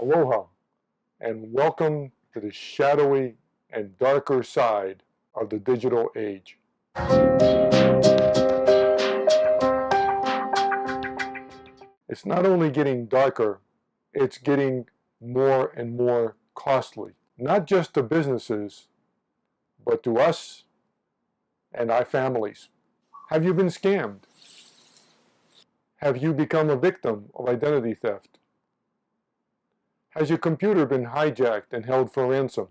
Aloha, and welcome to the shadowy and darker side of the digital age. It's not only getting darker, it's getting more and more costly, not just to businesses, but to us and our families. Have you been scammed? Have you become a victim of identity theft? Has your computer been hijacked and held for ransom?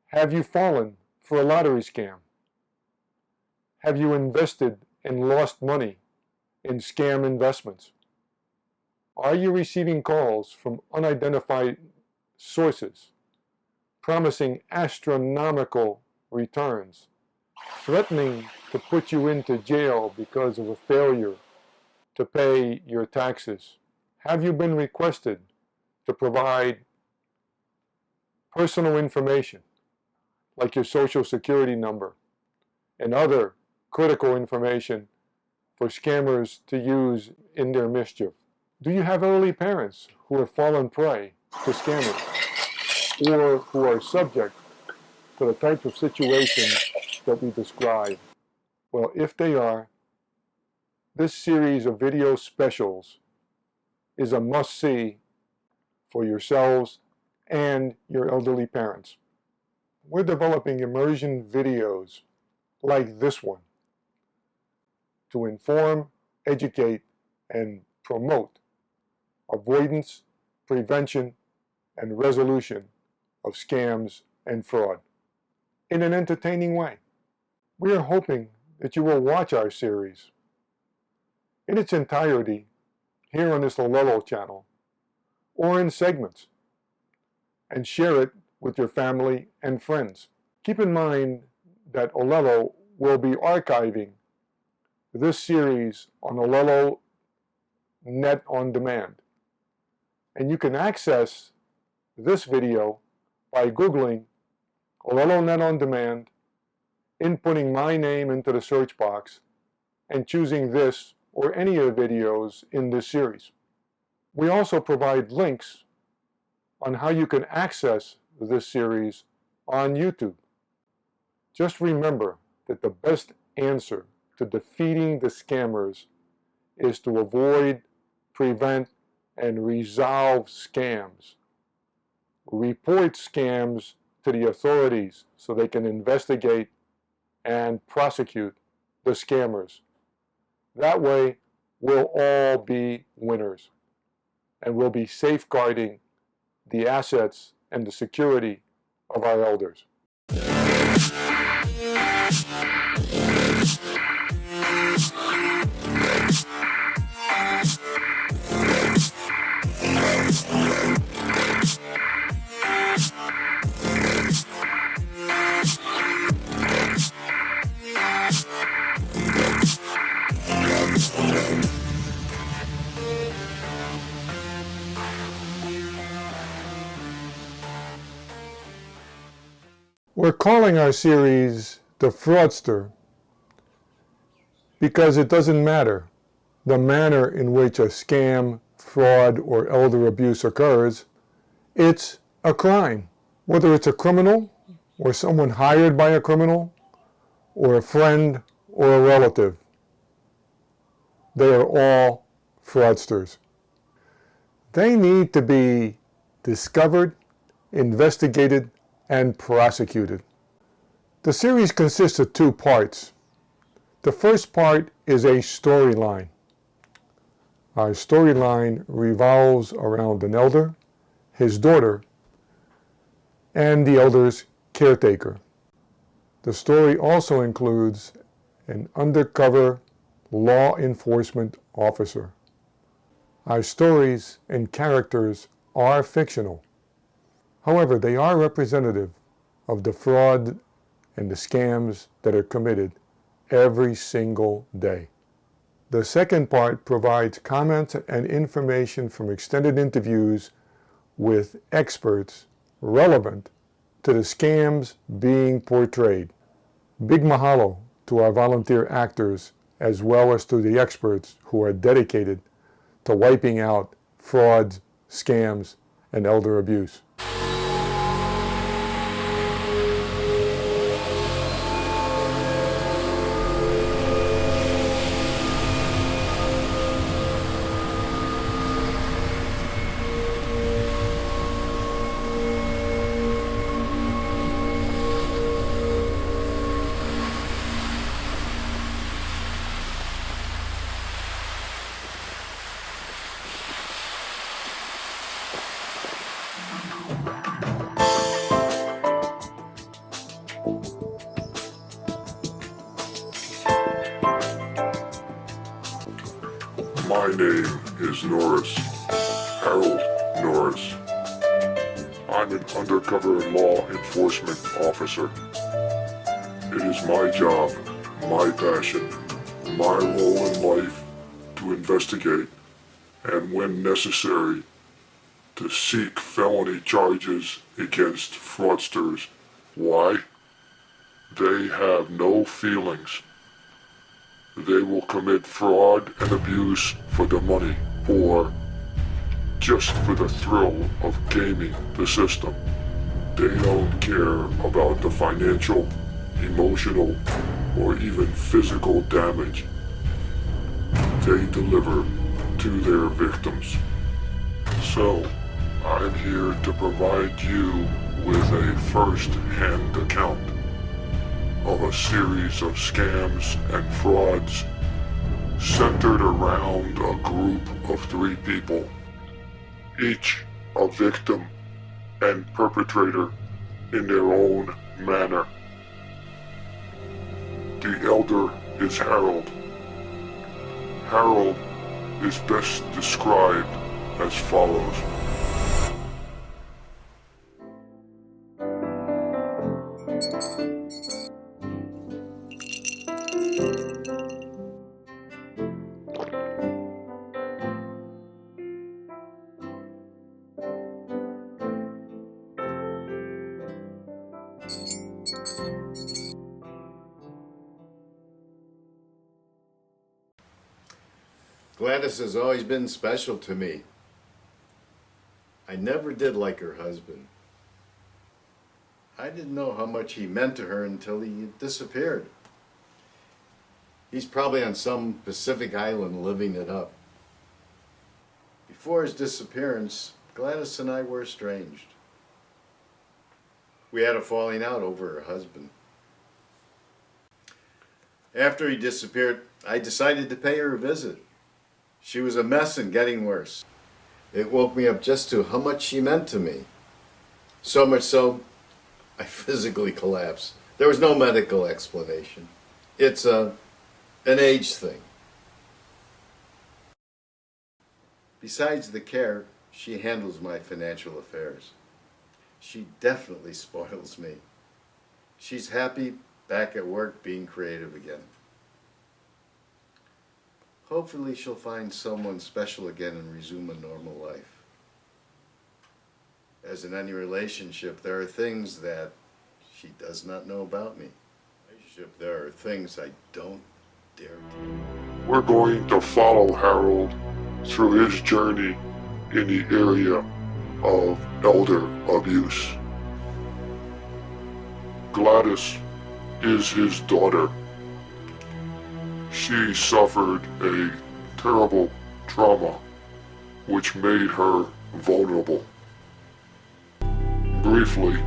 Have you fallen for a lottery scam? Have you invested and lost money in scam investments? Are you receiving calls from unidentified sources promising astronomical returns, threatening to put you into jail because of a failure to pay your taxes? Have you been requested to provide personal information like your social security number and other critical information for scammers to use in their mischief? Do you have elderly parents who have fallen prey to scammers or who are subject to the type of situations that we describe? Well, if they are, this series of video specials is a must-see for yourselves and your elderly parents. We're developing immersion videos like this one to inform, educate, and promote avoidance, prevention, and resolution of scams and fraud in an entertaining way. We are hoping that you will watch our series in its entirety here on this Olelo channel or in segments and share it with your family and friends. Keep in mind that Olelo will be archiving this series on Olelo Net on Demand. And you can access this video by Googling Olelo Net on Demand, inputting my name into the search box, and choosing this or any of the videos in this series. We also provide links on how you can access this series on YouTube. Just remember that the best answer to defeating the scammers is to avoid, prevent, and resolve scams. Report scams to the authorities so they can investigate and prosecute the scammers. That way, we'll all be winners, and we'll be safeguarding the assets and the security of our elders. We're calling our series The Fraudster because it doesn't matter the manner in which a scam, fraud, or elder abuse occurs. It's a crime. Whether it's a criminal or someone hired by a criminal or a friend or a relative, they are all fraudsters. They need to be discovered, investigated, and prosecuted. The series consists of two parts. The first part is a storyline. Our storyline revolves around an elder, his daughter, and the elder's caretaker. The story also includes an undercover law enforcement officer. Our stories and characters are fictional. However, they are representative of the fraud and the scams that are committed every single day. The second part provides comments and information from extended interviews with experts relevant to the scams being portrayed. Big mahalo to our volunteer actors as well as to the experts who are dedicated to wiping out frauds, scams, and elder abuse. My name is Norris, Harold Norris. I'm an undercover law enforcement officer. It is my job, my passion, my role in life to investigate and, when necessary, to seek felony charges against fraudsters. Why? They have no feelings. They will commit fraud and abuse for the money or just for the thrill of gaming the system. They don't care about the financial, emotional, or even physical damage they deliver to their victims. So, I'm here to provide you with a first-hand account of a series of scams and frauds centered around a group of 3 people, each a victim and perpetrator in their own manner. The elder is Harold. Harold is best described as follows. Gladys has always been special to me. I never did like her husband. I didn't know how much he meant to her until he disappeared. He's probably on some Pacific island living it up. Before his disappearance, Gladys and I were estranged. We had a falling out over her husband. After he disappeared, I decided to pay her a visit. She was a mess and getting worse. It woke me up just to how much she meant to me. So much so, I physically collapsed. There was no medical explanation. It's an age thing. Besides the care, she handles my financial affairs. She definitely spoils me. She's happy back at work being creative again. Hopefully she'll find someone special again and resume a normal life. As in any relationship, there are things that she does not know about me. There are things I don't dare do. We're going to follow Harold through his journey in the area of elder abuse. Gladys is his daughter. She suffered a terrible trauma which made her vulnerable. Briefly,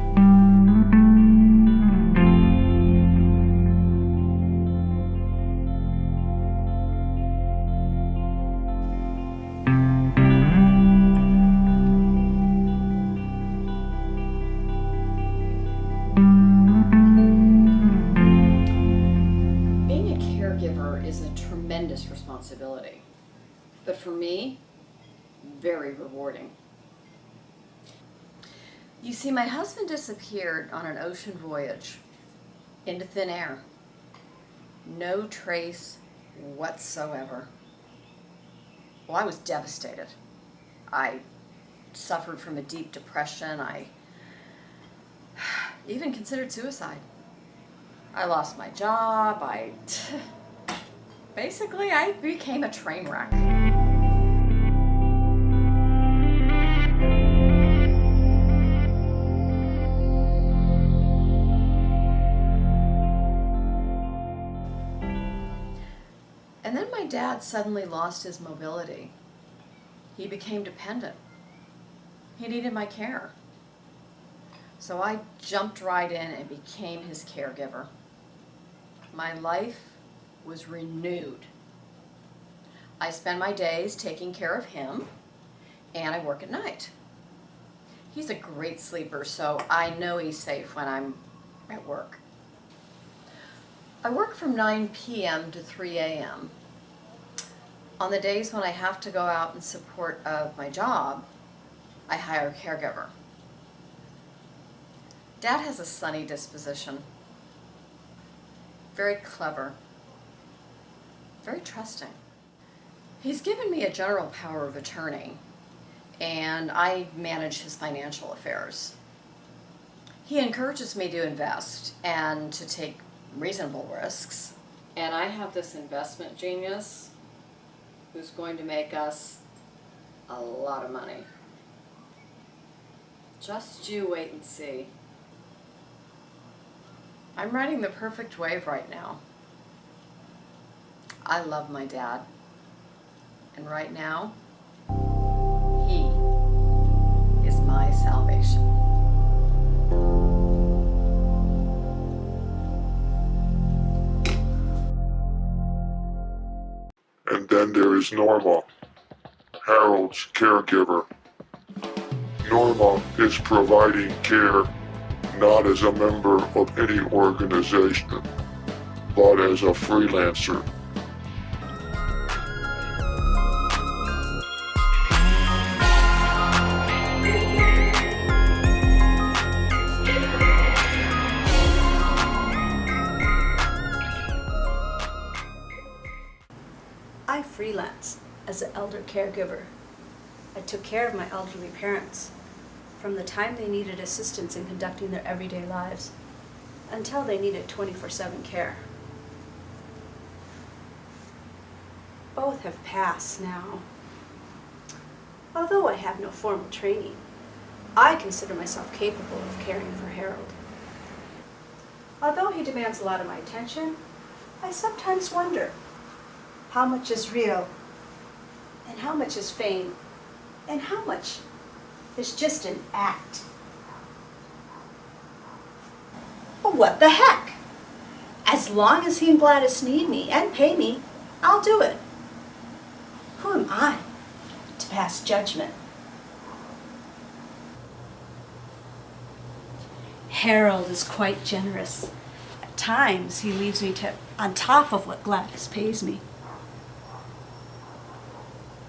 tremendous responsibility, but for me, very rewarding. You see, my husband disappeared on an ocean voyage into thin air. No trace whatsoever. Well, I was devastated. I suffered from a deep depression. I even considered suicide. I lost my job. Basically, I became a train wreck. dad suddenly lost his mobility. He became dependent. He needed my care. So I jumped right in and became his caregiver. My life was renewed. I spend my days taking care of him, and I work at night. He's a great sleeper, so I know he's safe when I'm at work. I work from 9 p.m. to 3 a.m. On the days when I have to go out in support of my job, I hire a caregiver. Dad has a sunny disposition, very clever, very trusting. He's given me a general power of attorney, and I manage his financial affairs. He encourages me to invest and to take reasonable risks. And I have this investment genius who's going to make us a lot of money. Just you wait and see. I'm riding the perfect wave right now. I love my dad. And right now, he is my salvation. And then there is Norma, Harold's caregiver. Norma is providing care not as a member of any organization, but as a freelancer. I freelance as an elder caregiver. I took care of my elderly parents from the time they needed assistance in conducting their everyday lives until they needed 24/7 care. Both have passed now. Although I have no formal training, I consider myself capable of caring for Harold. Although he demands a lot of my attention, I sometimes wonder how much is real, and how much is fame, and how much is just an act. Well, what the heck? As long as he and Gladys need me and pay me, I'll do it. Who am I to pass judgment? Harold is quite generous. At times, he leaves me on top of what Gladys pays me.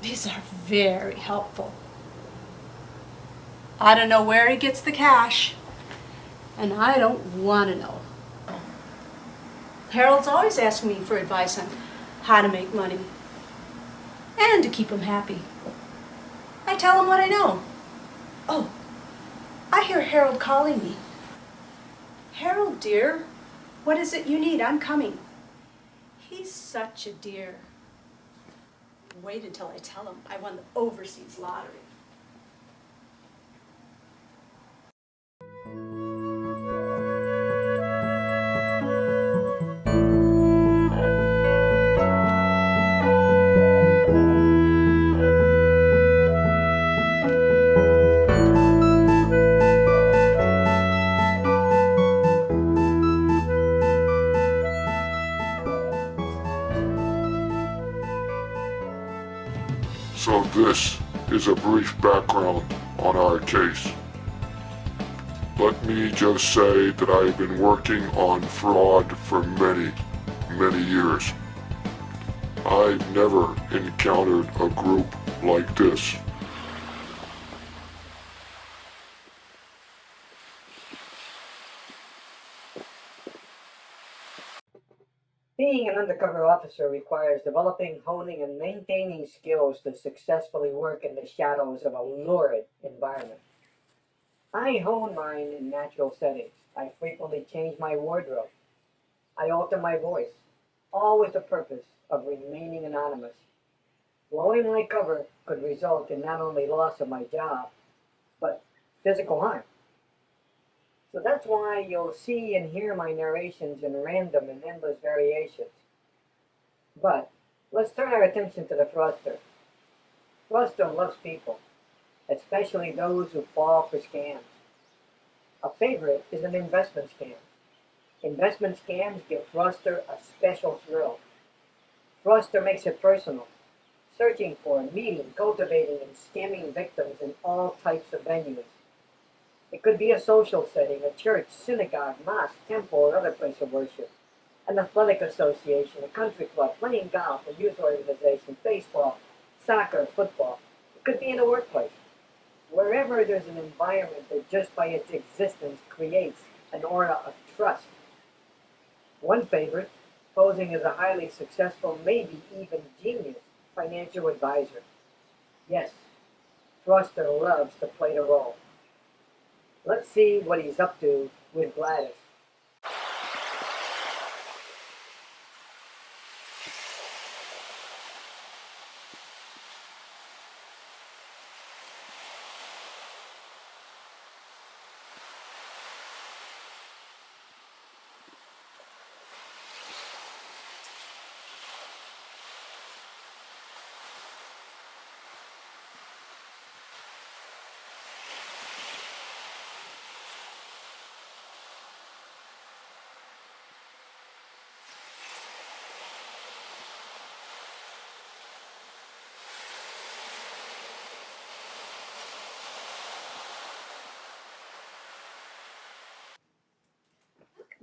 These are very helpful. I don't know where he gets the cash, and I don't want to know. Harold's always asking me for advice on how to make money and to keep him happy. I tell him what I know. Oh, I hear Harold calling me. Harold, dear, what is it you need? I'm coming. He's such a dear. Wait until I tell him I won the overseas lottery. So this is a brief background on our case. Let me just say that I've been working on fraud for many, many years. I've never encountered a group like this. Being an undercover officer requires developing, honing, and maintaining skills to successfully work in the shadows of a lurid environment. I hone mine in natural settings. I frequently change my wardrobe. I alter my voice, all with the purpose of remaining anonymous. Blowing my cover could result in not only loss of my job, but physical harm. So that's why you'll see and hear my narrations in random and endless variations. But Let's turn our attention to the fraudster. Fraudster loves people, especially those who fall for scams. A favorite is an investment scam. Investment scams give fraudster a special thrill. Fraudster makes it personal, searching for, meeting, cultivating, and scamming victims in all types of venues. It could be a social setting, a church, synagogue, mosque, temple, or other place of worship, an athletic association, a country club, playing golf, a youth organization, baseball, soccer, football. It could be in a workplace. Wherever there's an environment that just by its existence creates an aura of trust. One favorite, posing as a highly successful, maybe even genius, financial advisor. Yes, Foster loves to play the role. Let's see what he's up to with Gladys.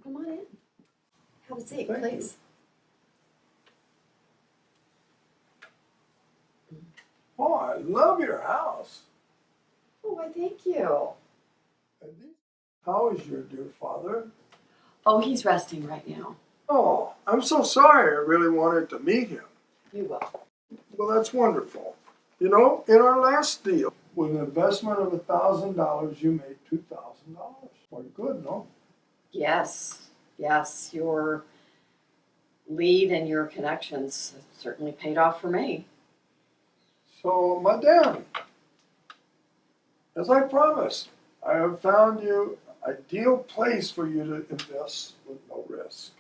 Come on in. Have a seat, Thank please. Oh, I love your house. Oh, why, thank you. How is your dear father? Oh, he's resting right now. Oh, I'm so sorry. I really wanted to meet him. You will. Well, that's wonderful. You know, in our last deal, with an investment of $1,000, you made $2,000. Quite good, no? Yes, yes, your lead and your connections certainly paid off for me. So, Madame, as I promised, I have found you an ideal place for you to invest with no risk.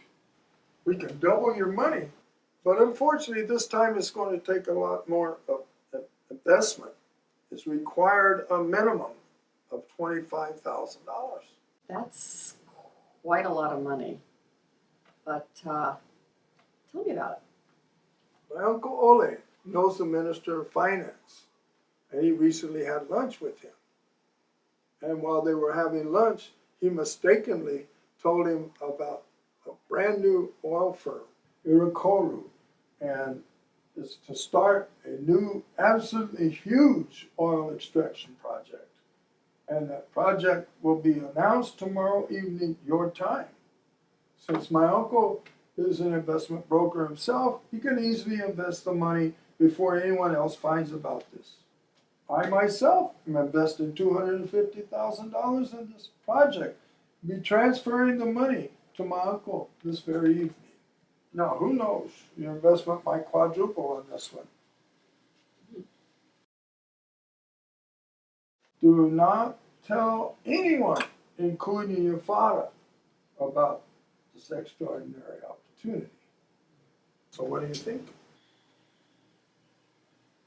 We can double your money, but unfortunately, this time it's going to take a lot more of investment. It's required a minimum of $25,000. That's quite a lot of money. But tell me about it. My uncle Ole knows the Minister of Finance, and he recently had lunch with him. And while they were having lunch, he mistakenly told him about a brand new oil firm, Irakoru, and is to start a new, absolutely huge oil extraction project. And that project will be announced tomorrow evening, your time. Since my uncle is an investment broker himself, he can easily invest the money before anyone else finds about this. I myself am investing $250,000 in this project. Be transferring the money to my uncle this very evening. Now, who knows? Your investment might quadruple on this one. Do not tell anyone, including your father, about this extraordinary opportunity. So what do you think?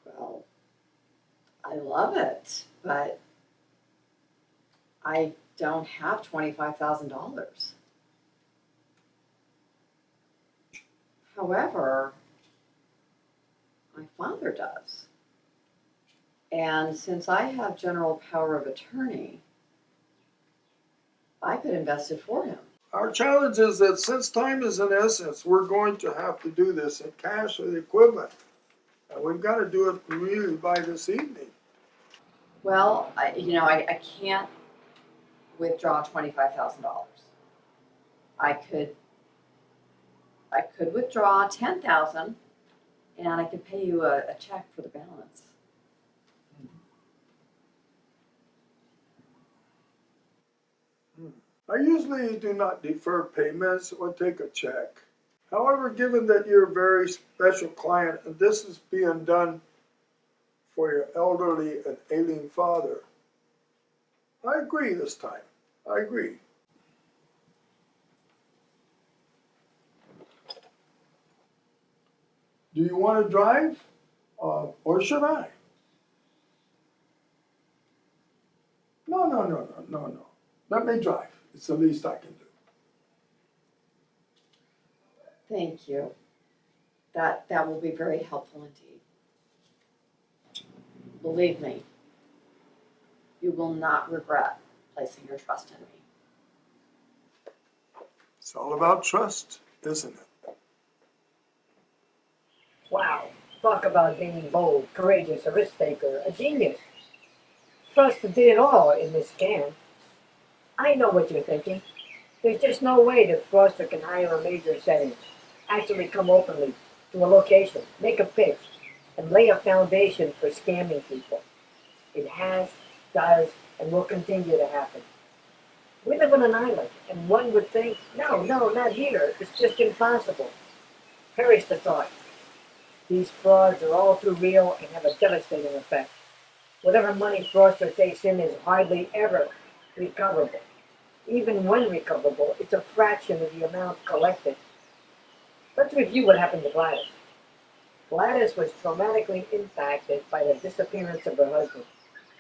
Well, I love it, but I don't have $25,000. However, my father does. And since I have general power of attorney, I could invest it for him. Our challenge is that since time is an essence, we're going to have to do this in cash or the equivalent. And we've got to do it really by this evening. Well, I can't withdraw $25,000. I could withdraw 10,000, and I could pay you a check for the balance. I usually do not defer payments or take a check. However, given that you're a very special client and this is being done for your elderly and ailing father, I agree this time. I agree. Do you want to drive? Or should I? No. Let me drive. It's the least I can do. Thank you. That will be very helpful indeed. Believe me, you will not regret placing your trust in me. It's all about trust, isn't it? Wow, talk about being bold, courageous, a risk taker, a genius. Frost did it all in this scam. I know what you're thinking. There's just no way that Foster can hire a major setting, actually come openly to a location, make a pitch, and lay a foundation for scamming people. It has, does, and will continue to happen. We live on an island, and one would think, no, not here. It's just impossible. Perish the thought. These frauds are all too real and have a devastating effect. Whatever money Foster takes in is hardly ever recoverable. Even when recoverable, it's a fraction of the amount collected. Let's review what happened to Gladys. Gladys was traumatically impacted by the disappearance of her husband.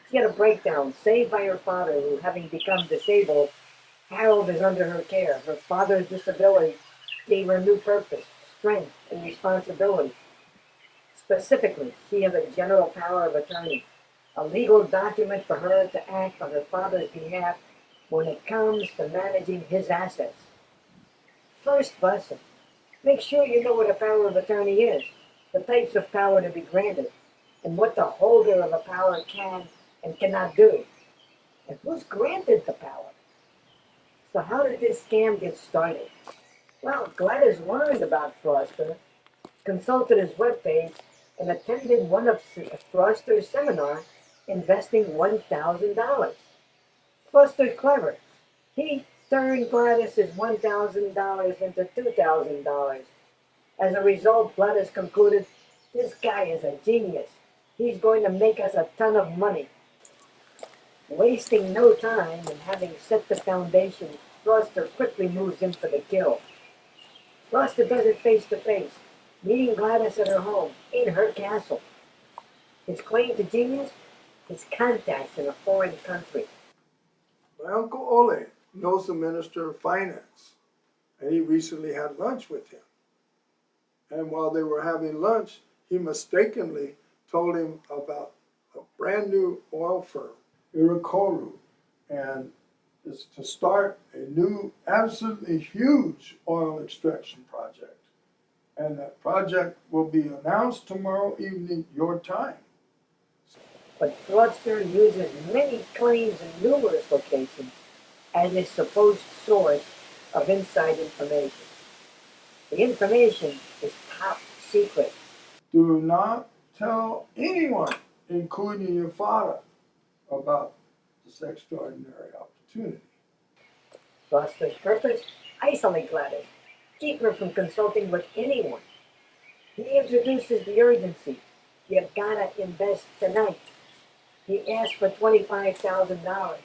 She had a breakdown, saved by her father, who, having become disabled, Harold is under her care. Her father's disability gave her new purpose, strength, and responsibility. Specifically, she has a general power of attorney, a legal document for her to act on her father's behalf when it comes to managing his assets. First lesson, make sure you know what a power of attorney is, the types of power to be granted, and what the holder of a power can and cannot do, and who's granted the power. So how did this scam get started? Well, Gladys learned about Foster, consulted his webpage, and attended one of Foster's seminars, investing $1,000. Foster's clever. He turned Gladys's $1,000 into $2,000. As a result, Gladys concluded, this guy is a genius. He's going to make us a ton of money. Wasting no time and having set the foundation, Foster quickly moves in for the kill. Foster does it face to face, meeting Gladys at her home, in her castle. His claim to genius? His contacts in a foreign country. My Uncle Ole knows the Minister of Finance, and he recently had lunch with him. And while they were having lunch, he mistakenly told him about a brand new oil firm, Irakoru, and it's to start a new, absolutely huge oil extraction project. And that project will be announced tomorrow evening, your time. But Fraudster uses many claims in numerous locations as his supposed source of inside information. The information is top secret. Do not tell anyone, including your father, about this extraordinary opportunity. Fraudster's purpose? Isolate Gladys. Keep her from consulting with anyone. He introduces the urgency. You've gotta invest tonight. He asks for $25,000,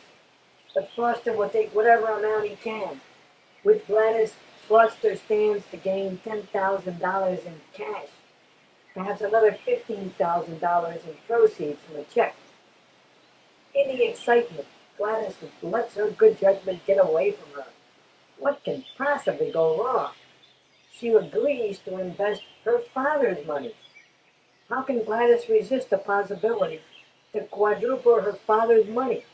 but Foster will take whatever amount he can. With Gladys, Foster stands to gain $10,000 in cash, perhaps another $15,000 in proceeds from a check. In the excitement, Gladys lets her good judgment get away from her. What can possibly go wrong? She agrees to invest her father's money. How can Gladys resist the possibility to quadruple her father's money?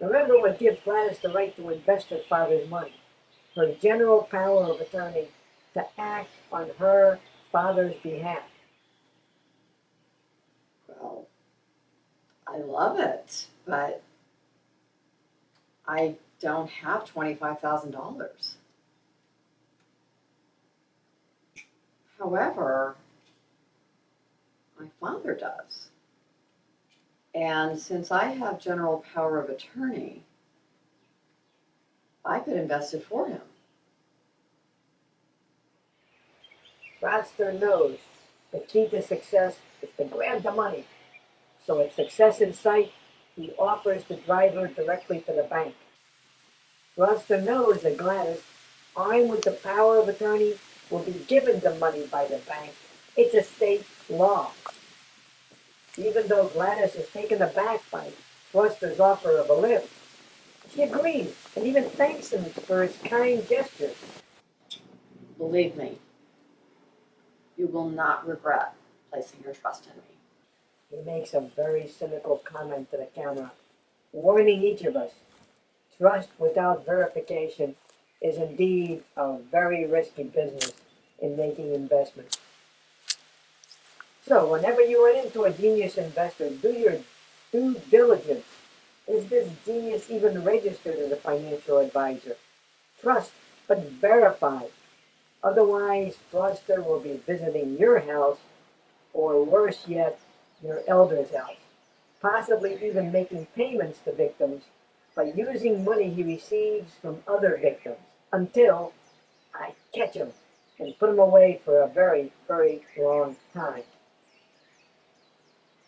Remember what gives Gladys the right to invest her father's money: her general power of attorney to act on her father's behalf. Well, I love it, but I don't have $25,000. However, my father does. And since I have general power of attorney, I could invest it for him. Foster knows the key to success is to grab the money. So with success in sight, he offers to drive her directly to the bank. Foster knows that Gladys, armed with the power of attorney, will be given the money by the bank It's a state law. Even though Gladys is taken aback by Foster's offer of a lift, she agrees and even thanks him for his kind gesture. Believe me, you will not regret placing your trust in me. He makes a very cynical comment to the camera, warning each of us. Trust without verification is indeed a very risky business in making investments. So, whenever you run into a genius investor, do your due diligence. Is this genius even registered as a financial advisor? Trust, but verify. Otherwise, fraudster will be visiting your house, or worse yet, your elder's house, possibly even making payments to victims by using money he receives from other victims until I catch him and put him away for a very, very long time.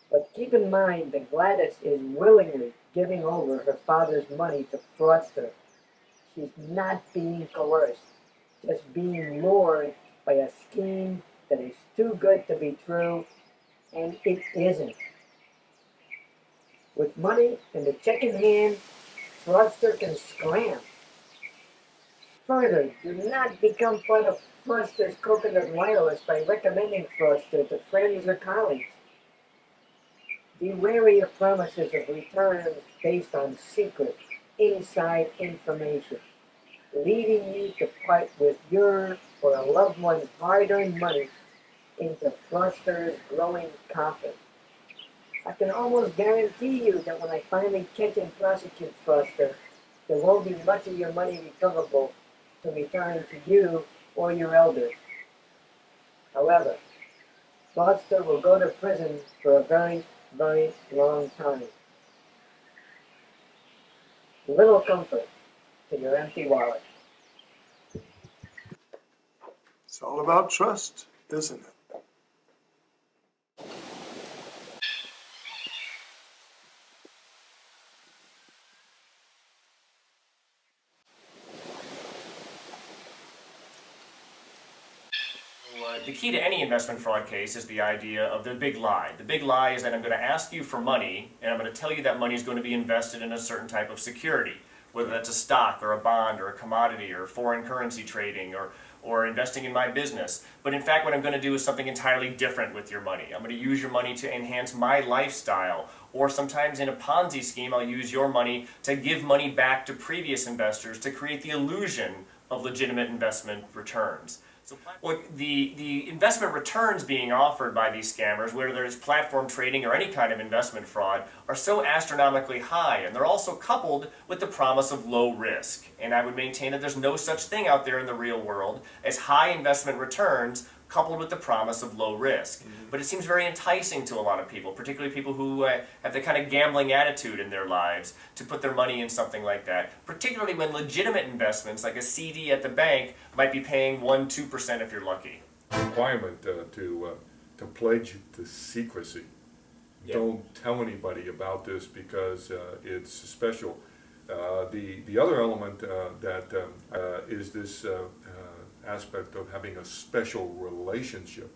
But keep in mind that Gladys is willingly giving over her father's money to fraudster. She's not being coerced, just being lured by a scheme that is too good to be true, and it isn't. With money and the check in hand, fraudster can scram. Further, do not become part of fraudster's coconut wireless by recommending fraudster to friends or colleagues. Be wary of promises of returns based on secret, inside information, leading you to part with your or a loved one's hard-earned money into fraudsters' growing coffin. I can almost guarantee you that when I finally catch and prosecute fraudster, there won't be much of your money recoverable to return to you or your elders. However, fraudster will go to prison for a very, very long time. Little comfort to your empty wallet. It's all about trust, isn't it? The key to any investment fraud case is the idea of the big lie. The big lie is that I'm going to ask you for money, and I'm going to tell you that money is going to be invested in a certain type of security, whether that's a stock or a bond or a commodity or foreign currency trading or investing in my business. But in fact, what I'm going to do is something entirely different with your money. I'm going to use your money to enhance my lifestyle, or sometimes in a Ponzi scheme, I'll use your money to give money back to previous investors to create the illusion of legitimate investment returns. So the investment returns being offered by these scammers, whether there's platform trading or any kind of investment fraud, are so astronomically high, and they're also coupled with the promise of low risk. And I would maintain that there's no such thing out there in the real world as high investment returns coupled with the promise of low risk. But it seems very enticing to a lot of people, particularly people who have the kind of gambling attitude in their lives, to put their money in something like that, particularly when legitimate investments like a CD at the bank might be paying 1-2% if you're lucky. Requirement to pledge to secrecy. Yeah. Don't tell anybody about this because it's special. The other element that is this aspect of having a special relationship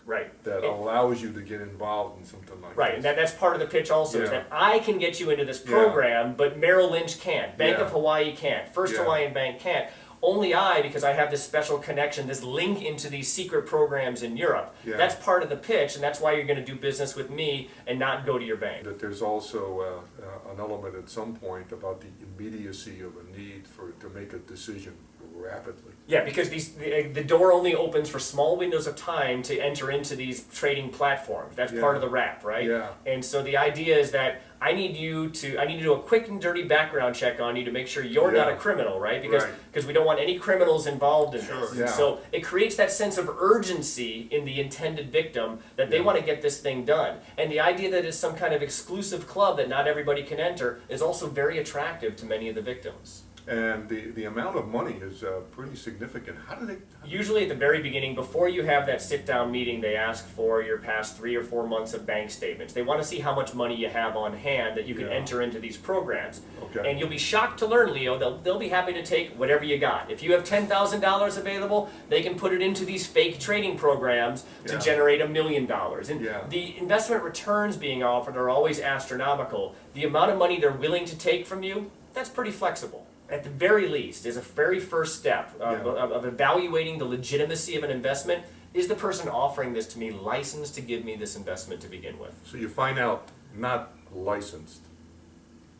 Right. that allows you to get involved in something like Right, this. and that's part of the pitch also, is Yeah. that I can get you into this program, but Merrill Lynch can't, Bank Yeah. of Hawaii can't, First Yeah. Hawaiian Bank can't. Only I, because I have this special connection, this link into these secret programs in Europe. Yeah. That's part of the pitch, and that's why you're going to do business with me and not go to your bank. That there's also an element at some point about the immediacy of a need to make a decision rapidly. Yeah, because the door only opens for small windows of time to enter into these trading platforms. That's Yeah. part of the wrap, right? Yeah. And so the idea is that I need to do a quick and dirty background check on you to make sure you're not a Yeah. criminal, right? Right. Because we don't want any criminals involved in Sure. this. And Yeah. so it creates that sense of urgency in the intended victim that they Yeah. want to get this thing done. And the idea that it's some kind of exclusive club that not everybody can enter is also very attractive to many of the victims. And the amount of money is pretty significant. How do they? Usually at the very beginning, before you have that sit-down meeting, they ask for your past 3 or 4 months of bank statements. They want to see how much money you have on hand that you can Yeah. enter into these programs. Okay. And you'll be shocked to learn, Leo, they'll be happy to take whatever you got. If you have $10,000 available, they can put it into these fake trading programs to Yeah. generate $1 million. And Yeah. the investment returns being offered are always astronomical. The amount of money they're willing to take from you, that's pretty flexible. At the very least, is a very first step of evaluating the legitimacy of an investment. Is the person offering this to me licensed to give me this investment to begin with? So you find out not licensed.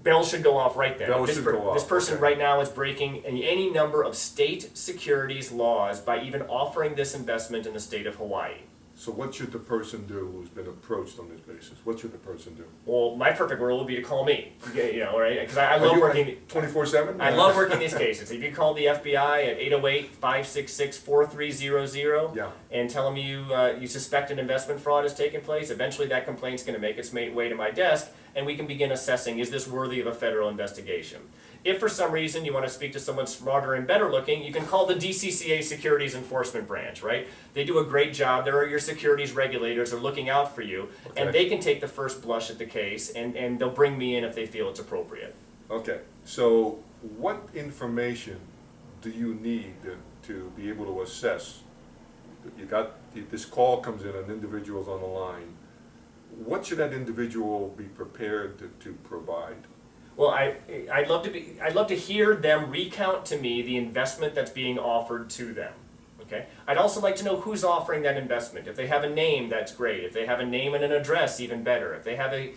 Bells should go off right there. Bells should go off, This person okay. right now is breaking any number of state securities laws by even offering this investment in the state of Hawaii. So what should the person do who's been approached on this basis? What should the person do? Well, my perfect world would be to call me, you know, right? Because I love working. 24/7? I love working these cases. If you call the FBI at 808-566-4300 Yeah. and tell them you suspect an investment fraud has taken place, eventually that complaint's going to make its way to my desk, and we can begin assessing, is this worthy of a federal investigation? If for some reason you want to speak to someone smarter and better looking, you can call the DCCA Securities Enforcement Branch, right? They do a great job. There are your securities regulators are looking out for you, Okay. and they can take the first blush at the case, and they'll bring me in if they feel it's appropriate. Okay, so what information do you need to be able to assess? You got, this call comes in, an individual's on the line. What should that individual be prepared to provide? Well, I'd love to hear them recount to me the investment that's being offered to them. Okay. I'd also like to know who's offering that investment. If they have a name, that's great. If they have a name and an address, even better. If they have a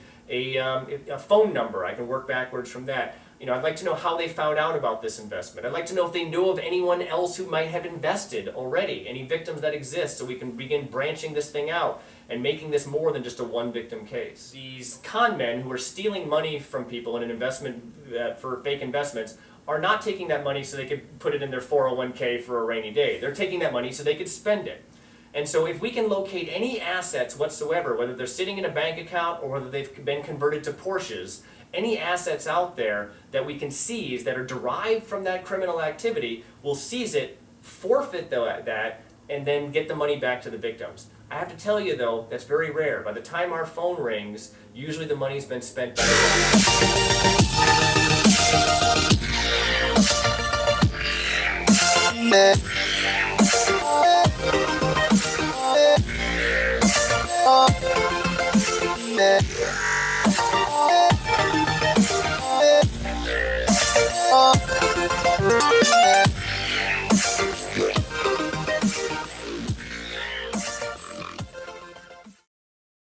phone number, I can work backwards from that. You know, I'd like to know how they found out about this investment. I'd like to know if they know of anyone else who might have invested already, any victims that exist, so we can begin branching this thing out and making this more than just a one-victim case. These con men who are stealing money from people in an investment for fake investments are not taking that money so they could put it in their 401k for a rainy day. They're taking that money so they could spend it. And so if we can locate any assets whatsoever, whether they're sitting in a bank account or whether they've been converted to Porsches, any assets out there that we can seize that are derived from that criminal activity, we'll seize it, forfeit that, and then get the money back to the victims. I have to tell you though, that's very rare. By the time our phone rings, usually the money's been spent by the